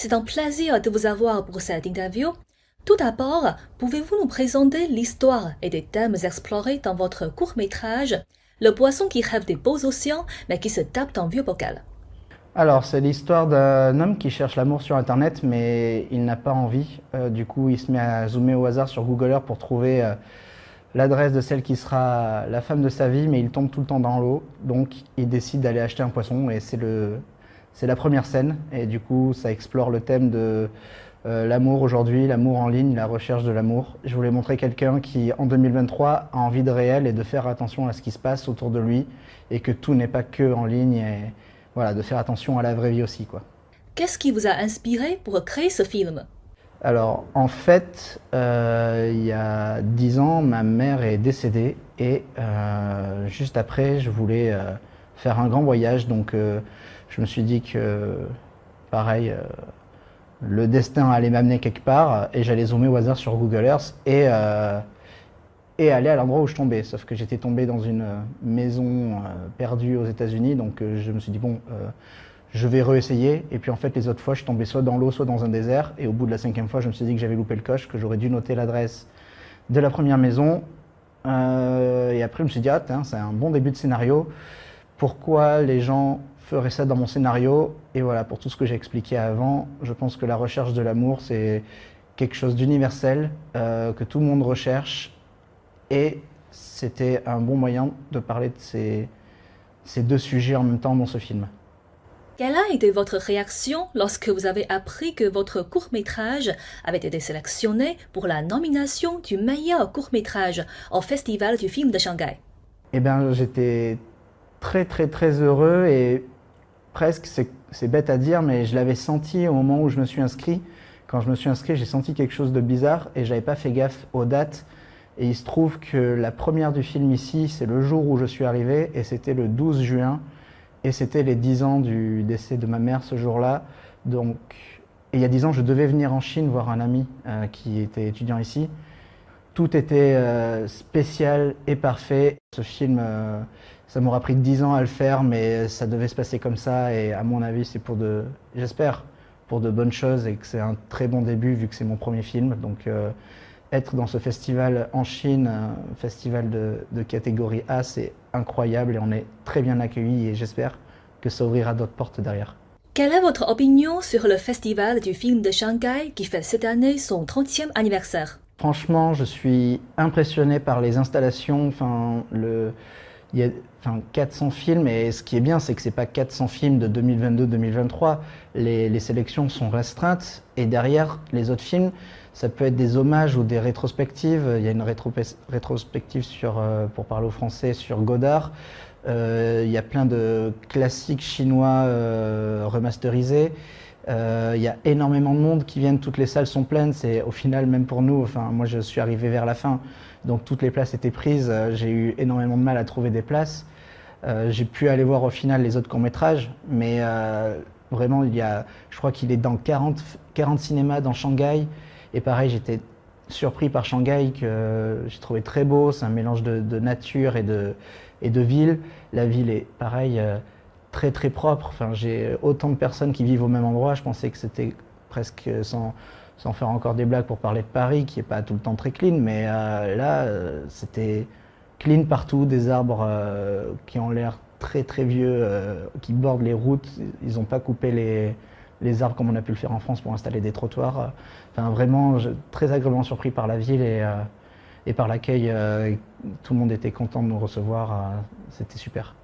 c'est un plaisir de vous avoir pour cette interview. Tout d'abord, pouvez-vous nous présenter l'histoire et des thèmes explorés dans votre court-métrage Le poisson qui rêve des beaux océans mais qui se tape en vieux bocal? Alors, c'est l'histoire d'un homme qui cherche l'amour sur Internet, mais il n'a pas envie. Du coup, il se met à zoomer au hasard sur Google Earth pour trouver l'adresse de celle qui sera la femme de sa vie, mais il tombe tout le temps dans l'eau. Donc, il décide d'aller acheter un poisson et c'est la première scène. Et du coup, ça explore le thème de l'amour aujourd'hui, l'amour en ligne, la recherche de l'amour. Je voulais montrer quelqu'un qui, en 2023, a envie de réel et de faire attention à ce qui se passe autour de lui et que tout n'est pas que en ligne. Et voilà, de faire attention à la vraie vie aussi, quoi. Qu'est-ce qui vous a inspiré pour créer ce film? Alors, en fait, il y a 10 ans, ma mère est décédée et juste après, je voulais faire un grand voyage. Donc, je me suis dit que, pareil, le destin allait m'amener quelque part et j'allais zoomer au hasard sur Google Earth et aller à l'endroit où je tombais. Sauf que j'étais tombé dans une maison perdue aux États-Unis, donc je me suis dit, bon, je vais réessayer. Et puis en fait, les autres fois, je tombais soit dans l'eau, soit dans un désert. Et au bout de la 5e fois, je me suis dit que j'avais loupé le coche, que j'aurais dû noter l'adresse de la première maison. Et après, je me suis dit, ah, tiens, c'est un bon début de scénario. Pourquoi les gens feraient ça dans mon scénario? Et voilà, pour tout ce que j'ai expliqué avant, je pense que la recherche de l'amour, c'est quelque chose d'universel, que tout le monde recherche. Et c'était un bon moyen de parler de ces deux sujets en même temps dans ce film. Quelle a été votre réaction lorsque vous avez appris que votre court-métrage avait été sélectionné pour la nomination du meilleur court-métrage au Festival du film de Shanghai? Eh bien, j'étais très très très heureux et presque, c'est bête à dire, mais je l'avais senti au moment où je me suis inscrit. Quand je me suis inscrit, j'ai senti quelque chose de bizarre et j'avais pas fait gaffe aux dates. Et il se trouve que la première du film ici, c'est le jour où je suis arrivé et c'était le 12 juin. Et c'était les 10 ans du décès de ma mère ce jour-là. Donc, et il y a 10 ans, je devais venir en Chine voir un ami qui était étudiant ici. Tout était spécial et parfait. Ce film, ça m'aura pris 10 ans à le faire, mais ça devait se passer comme ça. Et à mon avis, c'est j'espère, pour de bonnes choses et que c'est un très bon début vu que c'est mon premier film. Donc, être dans ce festival en Chine, un festival de catégorie A, c'est incroyable et on est très bien accueillis et j'espère que ça ouvrira d'autres portes derrière. Quelle est votre opinion sur le Festival du film de Shanghai qui fait cette année son 30e anniversaire? Franchement, je suis impressionné par les installations. Il y a 400 films et ce qui est bien, c'est que ce n'est pas 400 films de 2022-2023. Les sélections sont restreintes et derrière les autres films, ça peut être des hommages ou des rétrospectives. Il y a une rétrospective pour parler au français sur Godard. Il y a plein de classiques chinois remasterisés. Il y a énormément de monde qui viennent, toutes les salles sont pleines. C'est au final, même pour nous, enfin, moi je suis arrivé vers la fin, donc toutes les places étaient prises. J'ai eu énormément de mal à trouver des places. J'ai pu aller voir au final les autres courts-métrages, mais vraiment, je crois qu'il est dans 40 cinémas dans Shanghai. Et pareil, j'étais surpris par Shanghai, que j'ai trouvé très beau. C'est un mélange de nature et de ville. La ville est pareil, très très propre. Enfin, j'ai autant de personnes qui vivent au même endroit. Je pensais que c'était presque, sans faire encore des blagues pour parler de Paris, qui n'est pas tout le temps très clean, mais là, c'était clean partout, des arbres qui ont l'air très très vieux, qui bordent les routes. Ils n'ont pas coupé les arbres comme on a pu le faire en France pour installer des trottoirs. Enfin, vraiment, très agréablement surpris par la ville et par l'accueil. Tout le monde était content de nous recevoir. C'était super.